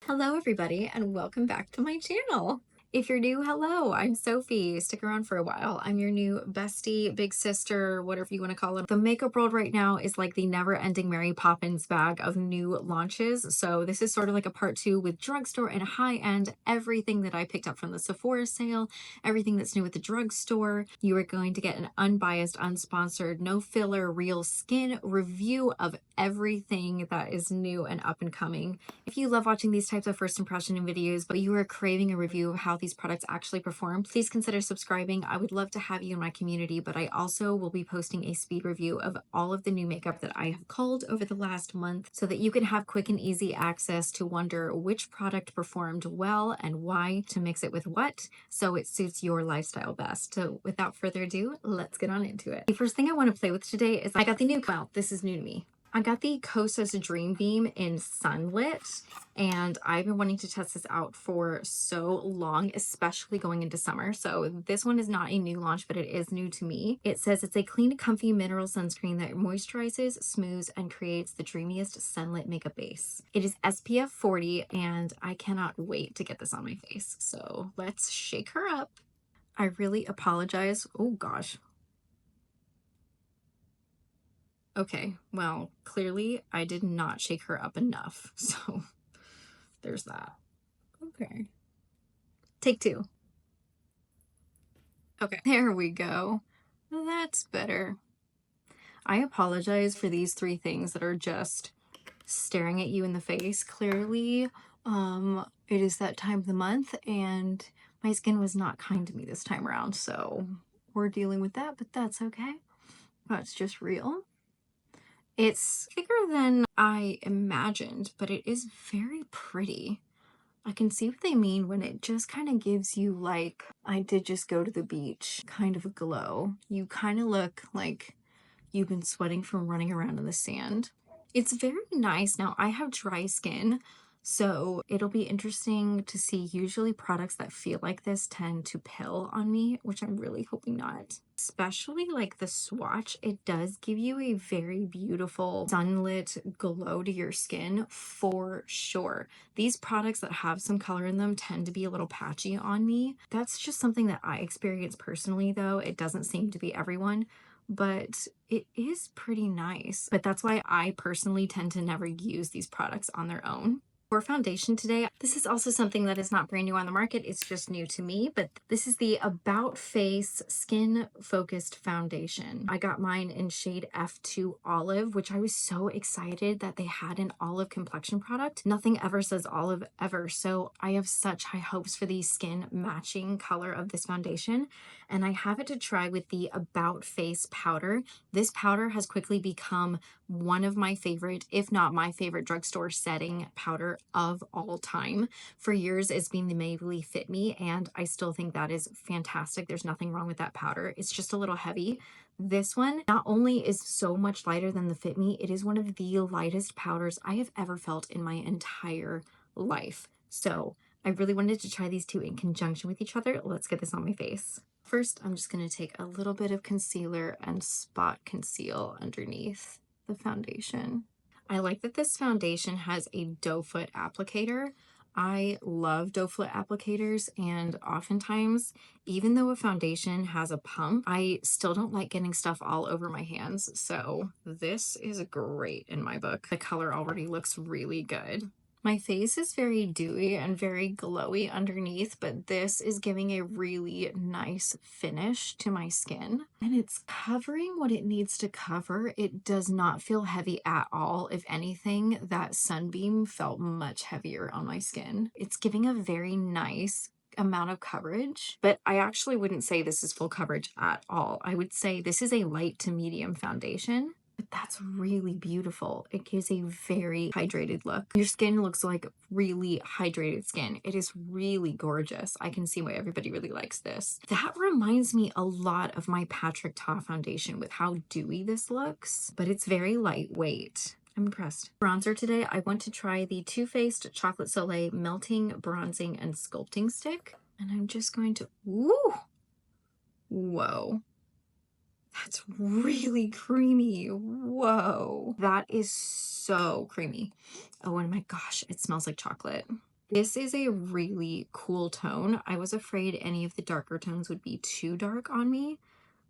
Hello everybody and welcome back to my channel. If you're new, hello, I'm Sophie. Stick around for a while. I'm your new bestie, big sister, whatever you want to call it. The makeup world right now is like the never-ending Mary Poppins bag of new launches. So this is sort of like a part 2 with drugstore and high-end, everything that I picked up from the Sephora sale, everything that's new at the drugstore. You are going to get an unbiased, unsponsored, no filler, real skin review of everything that is new and up and coming. If you love watching these types of first impression videos, but you are craving a review of how these products actually perform, please consider subscribing. I would love to have you in my community, but I also will be posting a speed review of all of the new makeup that I have culled over the last month so that you can have quick and easy access to wonder which product performed well and why to mix it with what so it suits your lifestyle best. So without further ado, let's get on into it. The first thing I want to play with today is I got the new, well, this is new to me. I got the Kosas Dreambeam in Sunlit, and I've been wanting to test this out for so long, especially going into summer. So this one is not a new launch, but it is new to me. It says it's a clean, comfy mineral sunscreen that moisturizes, smooths, and creates the dreamiest sunlit makeup base. It is SPF 40, and I cannot wait to get this on my face. So let's shake her up. I really apologize. Oh gosh. Okay, well, clearly I did not shake her up enough, so there's that. Okay. Take 2. Okay, there we go. That's better. I apologize for these 3 things that are just staring at you in the face. Clearly, it is that time of the month, and my skin was not kind to me this time around, so we're dealing with that, but that's okay. That's just real. It's thicker than I imagined, but it is very pretty. I can see what they mean when it just kind of gives you like, I did just go to the beach, kind of a glow. You kind of look like you've been sweating from running around in the sand. It's very nice. Now, I have dry skin, so it'll be interesting to see. Usually products that feel like this tend to pill on me, which I'm really hoping not. Especially like the swatch, it does give you a very beautiful sunlit glow to your skin for sure. These products that have some color in them tend to be a little patchy on me. That's just something that I experience personally though. It doesn't seem to be everyone, but it is pretty nice. But that's why I personally tend to never use these products on their own. For foundation today, this is also something that is not brand new on the market. It's just new to me, but this is the About Face Skin Focused Foundation. I got mine in shade F2 Olive, which I was so excited that they had an olive complexion product. Nothing ever says olive ever, so I have such high hopes for the skin matching color of this foundation, and I have it to try with the About Face powder. This powder has quickly become one of my favorite, if not my favorite, drugstore setting powder of all time. For years, it's been the Maybelline Fit Me, and I still think that is fantastic. There's nothing wrong with that powder. It's just a little heavy. This one not only is so much lighter than the Fit Me, it is one of the lightest powders I have ever felt in my entire life. So I really wanted to try these 2 in conjunction with each other. Let's get this on my face. First, I'm just going to take a little bit of concealer and spot conceal underneath the foundation. I like that this foundation has a doe foot applicator. I love doe foot applicators, and oftentimes, even though a foundation has a pump, I still don't like getting stuff all over my hands. So this is great in my book. The color already looks really good. My face is very dewy and very glowy underneath, but this is giving a really nice finish to my skin. And it's covering what it needs to cover. It does not feel heavy at all. If anything, that sunbeam felt much heavier on my skin. It's giving a very nice amount of coverage, but I actually wouldn't say this is full coverage at all. I would say this is a light to medium foundation. But that's really beautiful. It gives a very hydrated look. Your skin looks like really hydrated skin. It is really gorgeous. I can see why everybody really likes this. That reminds me a lot of my Patrick Ta foundation with how dewy this looks, but it's very lightweight. I'm impressed. Bronzer today, I want to try the Too Faced Chocolate Soleil Melting, Bronzing, and Sculpting Stick. And I'm just going to, ooh, whoa. That's really creamy. Whoa. That is so creamy. Oh, and my gosh, it smells like chocolate. This is a really cool tone. I was afraid any of the darker tones would be too dark on me,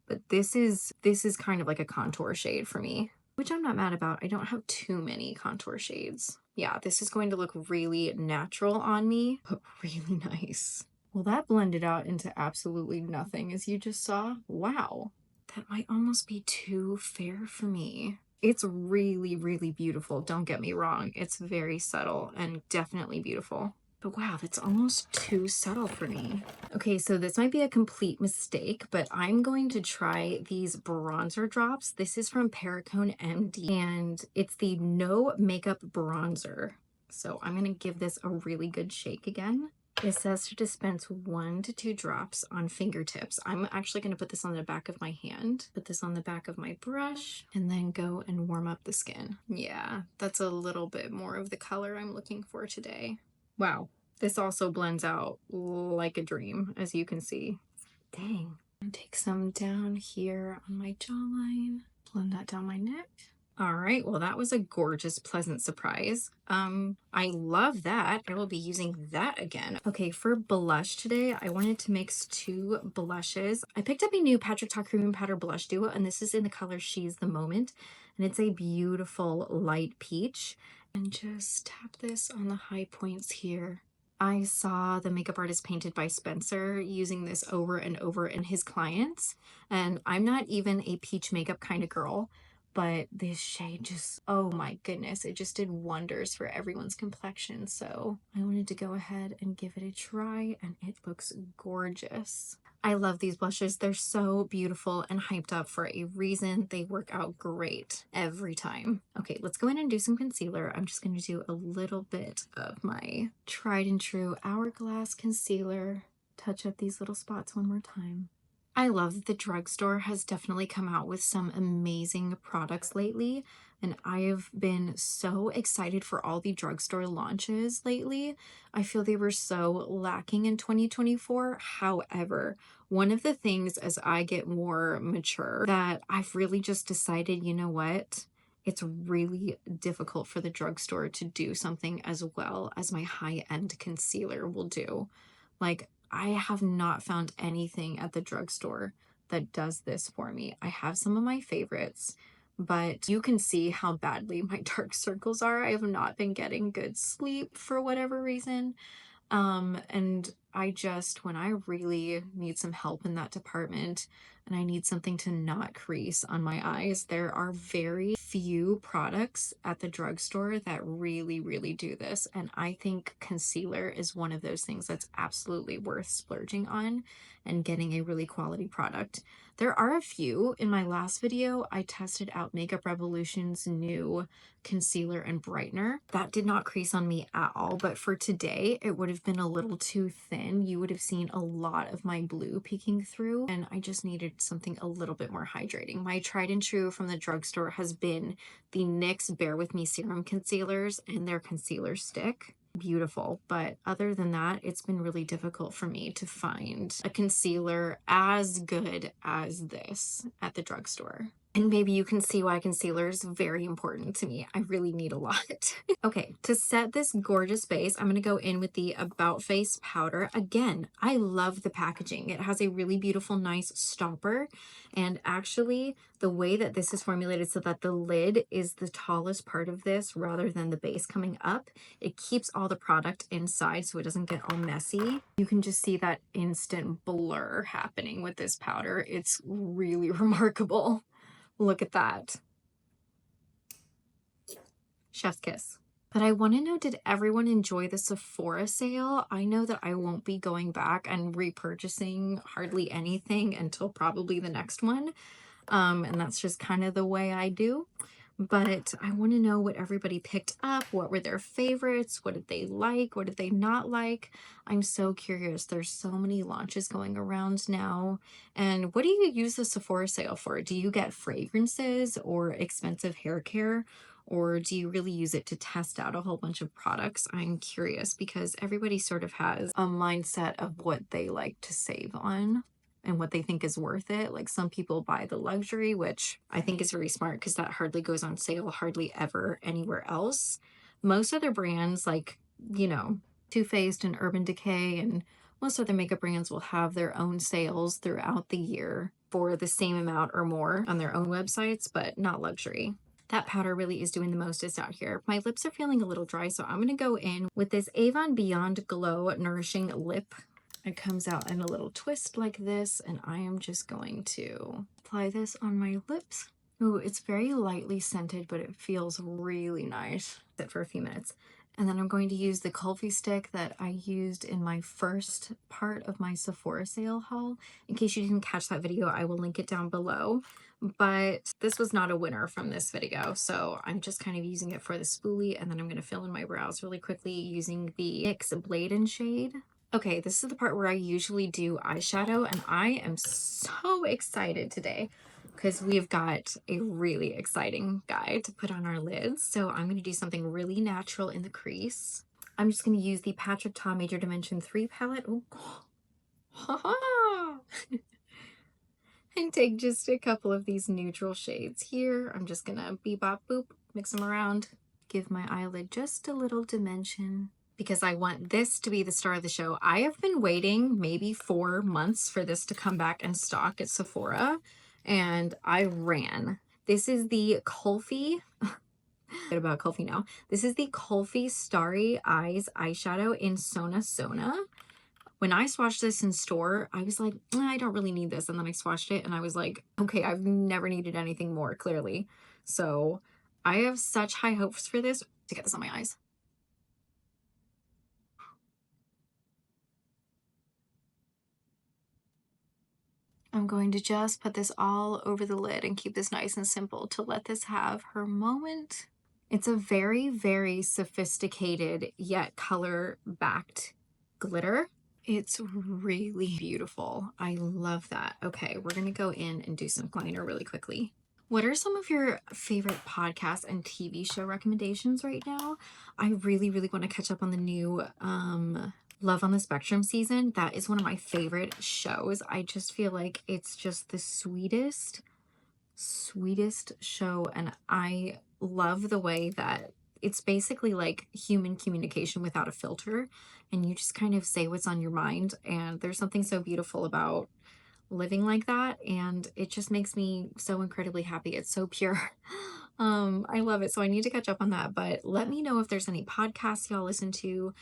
but this is kind of like a contour shade for me, which I'm not mad about. I don't have too many contour shades. Yeah, this is going to look really natural on me, but really nice. Well, that blended out into absolutely nothing, as you just saw. Wow, that might almost be too fair for me. It's really, really beautiful. Don't get me wrong. It's very subtle and definitely beautiful. But wow, that's almost too subtle for me. Okay, so this might be a complete mistake, but I'm going to try these bronzer drops. This is from Pericone MD, and it's the No Makeup Bronzer. So I'm gonna give this a really good shake again. It says to dispense 1 to 2 drops on fingertips. I'm actually going to put this on the back of my hand, put this on the back of my brush, and then go and warm up the skin. Yeah, that's a little bit more of the color I'm looking for today. Wow, this also blends out like a dream, as you can see. Dang. I'm gonna take some down here on my jawline, blend that down my neck. All right, well, that was a gorgeous, pleasant surprise. I love that. I will be using that again. Okay, for blush today, I wanted to mix 2 blushes. I picked up a new Patrick Ta Cream Powder Blush Duo, and this is in the color She's the Moment, and it's a beautiful light peach. And just tap this on the high points here. I saw the makeup artist Painted by Spencer using this over and over in his clients, and I'm not even a peach makeup kind of girl, but this shade just, oh my goodness, it just did wonders for everyone's complexion. So I wanted to go ahead and give it a try, and it looks gorgeous. I love these blushes. They're so beautiful and hyped up for a reason. They work out great every time. Okay, let's go in and do some concealer. I'm just going to do a little bit of my tried and true Hourglass concealer. Touch up these little spots one more time. I love that the drugstore has definitely come out with some amazing products lately, and I have been so excited for all the drugstore launches lately. I feel they were so lacking in 2024. However, one of the things as I get more mature that I've really just decided, you know what? It's really difficult for the drugstore to do something as well as my high-end concealer will do. Like, I have not found anything at the drugstore that does this for me. I have some of my favorites, but you can see how badly my dark circles are. I have not been getting good sleep for whatever reason. And I just, when I really need some help in that department and I need something to not crease on my eyes, there are very few products at the drugstore that really, really do this. And I think concealer is one of those things that's absolutely worth splurging on and getting a really quality product. There are a few. In my last video, I tested out Makeup Revolution's new concealer and brightener. That did not crease on me at all, but for today, it would have been a little too thin. You would have seen a lot of my blue peeking through, and I just needed something a little bit more hydrating. My tried and true from the drugstore has been the NYX Bare With Me Serum Concealers and their concealer stick. Beautiful, but other than that, it's been really difficult for me to find a concealer as good as this at the drugstore. And maybe you can see why concealer is very important to me. I really need a lot. Okay, to set this gorgeous base, I'm going to go in with the About Face powder. Again, I love the packaging. It has a really beautiful, nice stopper. And actually, the way that this is formulated so that the lid is the tallest part of this rather than the base coming up, it keeps all the product inside so it doesn't get all messy. You can just see that instant blur happening with this powder. It's really remarkable. Look at that. Chef's kiss. But I want to know, did everyone enjoy the Sephora sale? I know that I won't be going back and repurchasing hardly anything until probably the next one. And that's just kind of the way I do. But I want to know what everybody picked up. What were their favorites? What did they like? What did they not like? I'm so curious. There's so many launches going around now. And what do you use the Sephora sale for? Do you get fragrances or expensive hair care? Or do you really use it to test out a whole bunch of products? I'm curious because everybody sort of has a mindset of what they like to save on and what they think is worth it. Like some people buy the luxury, which I think is very smart because that hardly goes on sale, hardly ever anywhere else. Most other brands, like, you know, Too Faced and Urban Decay and most other makeup brands will have their own sales throughout the year for the same amount or more on their own websites, but not luxury. That powder really is doing the mostest out here. My lips are feeling a little dry, so I'm going to go in with this Avon Beyond Glow Nourishing Lip. It comes out in a little twist like this, and I am just going to apply this on my lips. Ooh, it's very lightly scented, but it feels really nice. Sit for a few minutes. And then I'm going to use the Kulfi stick that I used in my first part of my Sephora sale haul. In case you didn't catch that video, I will link it down below. But this was not a winner from this video, so I'm just kind of using it for the spoolie, and then I'm going to fill in my brows really quickly using the NYX Bladen shade. Okay, this is the part where I usually do eyeshadow, and I am so excited today because we've got a really exciting guy to put on our lids. So I'm going to do something really natural in the crease. I'm just going to use the Patrick Ta Major Dimension 3 palette. Oh, and take just a couple of these neutral shades here. I'm just going to bebop boop, mix them around, give my eyelid just a little dimension because I want this to be the star of the show. I have been waiting maybe 4 months for this to come back in stock at Sephora, and I ran. This is the Kulfi. About Kulfi now. This is the Kulfi Starry Eyes eyeshadow in Sona. When I swatched this in store, I was like, I don't really need this. And then I swatched it and I was like, okay, I've never needed anything more, clearly. So I have such high hopes for this. To get this on my eyes. I'm going to just put this all over the lid and keep this nice and simple to let this have her moment. It's a very, very sophisticated yet color-backed glitter. It's really beautiful. I love that. Okay, we're going to go in and do some liner really quickly. What are some of your favorite podcasts and TV show recommendations right now? I really, really want to catch up on the new Love on the Spectrum season. That is one of my favorite shows. I just feel like it's just the sweetest show, and I love the way that it's basically like human communication without a filter, and you just kind of say what's on your mind, and there's something so beautiful about living like that, and it just makes me so incredibly happy. It's so pure. I love it. So I need to catch up on that, but let me know if there's any podcasts y'all listen to.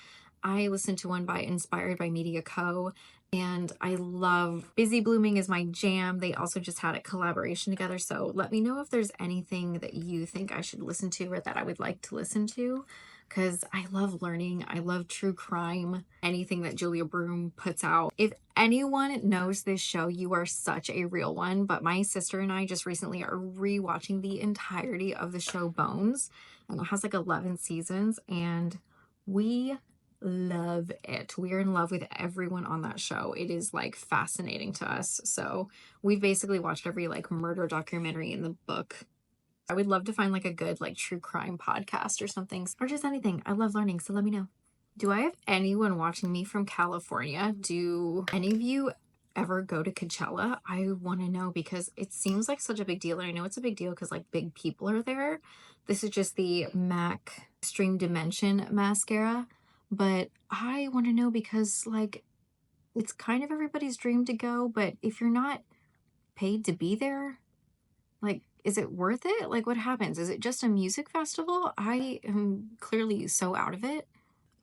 I listened to one by Inspired by Media Co. And I love Busy Blooming is my jam. They also just had a collaboration together. So let me know if there's anything that you think I should listen to or that I would like to listen to. Because I love learning. I love true crime. Anything that Julia Broom puts out. If anyone knows this show, you are such a real one. But my sister and I just recently are rewatching the entirety of the show Bones. And it has like 11 seasons. And we love it. We're in love with everyone on that show. It is like fascinating to us. So we've basically watched every like murder documentary in the book. I would love to find like a good like true crime podcast or something, or just anything. I love learning, so let me know. Do I have anyone watching me from California? Do any of you ever go to Coachella? I want to know because it seems like such a big deal. And I know it's a big deal because like big people are there. This is just the MAC Extreme Dimension mascara. But I want to know because, like, it's kind of everybody's dream to go, but if you're not paid to be there, like, is it worth it? Like, what happens? Is it just a music festival? I am clearly so out of it.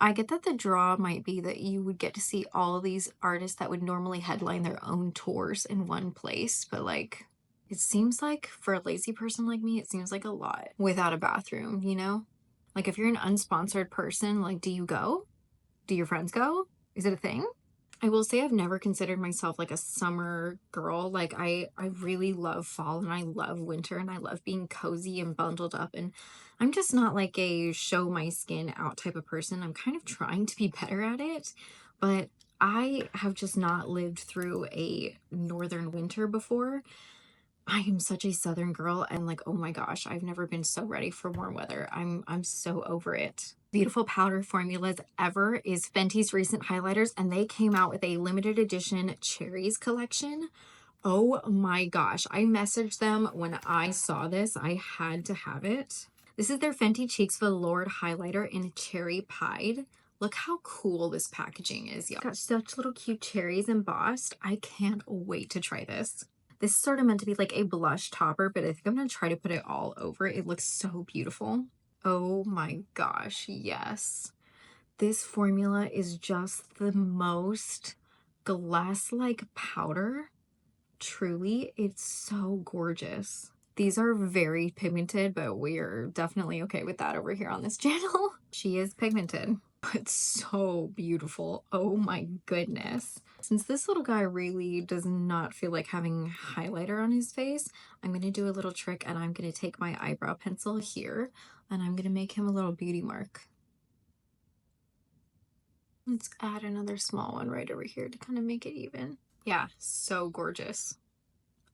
I get that the draw might be that you would get to see all of these artists that would normally headline their own tours in one place, but, like, it seems like, for a lazy person like me, it seems like a lot without a bathroom, you know? Like, if you're an unsponsored person, like, do you go? Do your friends go? Is it a thing? I will say I've never considered myself like a summer girl. Like, I really love fall and I love winter and I love being cozy and bundled up. And I'm just not like a show my skin out type of person. I'm kind of trying to be better at it. But I have just not lived through a northern winter before. I am such a southern girl and like, oh my gosh, I've never been so ready for warm weather. I'm so over it. Beautiful powder formulas ever is Fenty's recent highlighters, and they came out with a limited edition cherries collection. Oh my gosh, I messaged them when I saw this. I had to have it. This is their Fenty Cheeks Velour highlighter in cherry pied. Look how cool this packaging is, y'all. Got such little cute cherries embossed. I can't wait to try this. This is sort of meant to be like a blush topper, but I think I'm going to try to put it all over. It looks so beautiful. Oh my gosh, yes. This formula is just the most glass-like powder. Truly, it's so gorgeous. These are very pigmented, but we're definitely okay with that over here on this channel. She is pigmented, but so beautiful. Oh my goodness. Since this little guy really does not feel like having highlighter on his face, I'm going to do a little trick and I'm going to take my eyebrow pencil here and I'm going to make him a little beauty mark. Let's add another small one right over here to kind of make it even. Yeah, so gorgeous.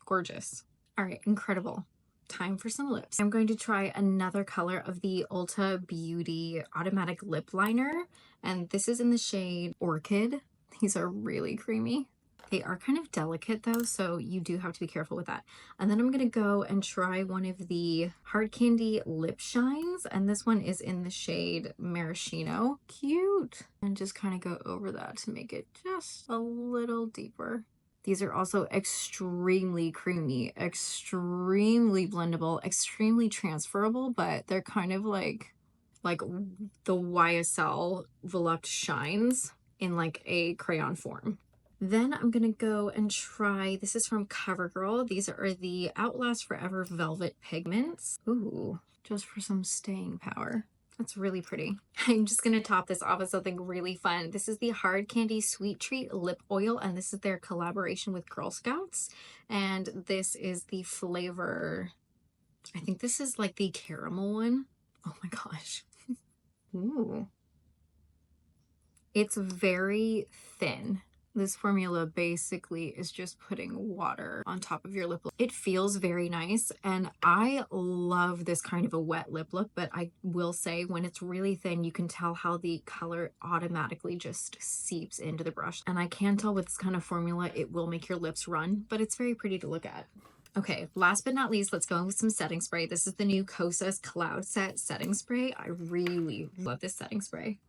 Gorgeous. All right, incredible. Time for some lips. I'm going to try another color of the Ulta Beauty Automatic Lip Liner, and this is in the shade Orchid. These are really creamy. They are kind of delicate though, so you do have to be careful with that. And then I'm gonna go and try one of the Hard Candy Lip Shines, and this one is in the shade Maraschino. Cute! And just kind of go over that to make it just a little deeper. These are also extremely creamy, extremely blendable, extremely transferable, but they're kind of like the YSL Volupte Shines in like a crayon form. Then I'm gonna go and try, this is from Covergirl. These are the Outlast Forever Velvet Pigments. Ooh, just for some staying power. That's really pretty. I'm just gonna top this off with something really fun. This is the Hard Candy Sweet Treat Lip Oil, and this is their collaboration with Girl Scouts. And this is the flavor, I think this is like the caramel one. Oh my gosh. Ooh. It's very thin. This formula basically is just putting water on top of your lip. It feels very nice, and I love this kind of a wet lip look, but I will say when it's really thin, you can tell how the color automatically just seeps into the brush. And I can tell with this kind of formula, it will make your lips run, but it's very pretty to look at. Okay, last but not least, let's go in with some setting spray. This is the new Kosas Cloud Set setting spray. I really love this setting spray.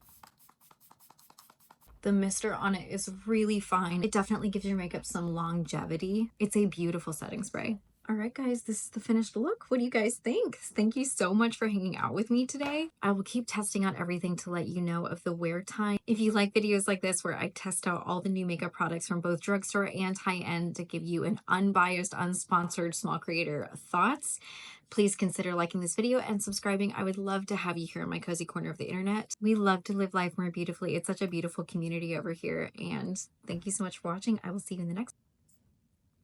The mister on it is really fine. It definitely gives your makeup some longevity. It's a beautiful setting spray. All right, guys, this is the finished look. What do you guys think? Thank you so much for hanging out with me today. I will keep testing out everything to let you know of the wear time. If you like videos like this where I test out all the new makeup products from both drugstore and high-end to give you an unbiased, unsponsored small creator thoughts, please consider liking this video and subscribing. I would love to have you here in my cozy corner of the internet. We love to live life more beautifully. It's such a beautiful community over here. And thank you so much for watching. I will see you in the next.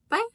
Bye.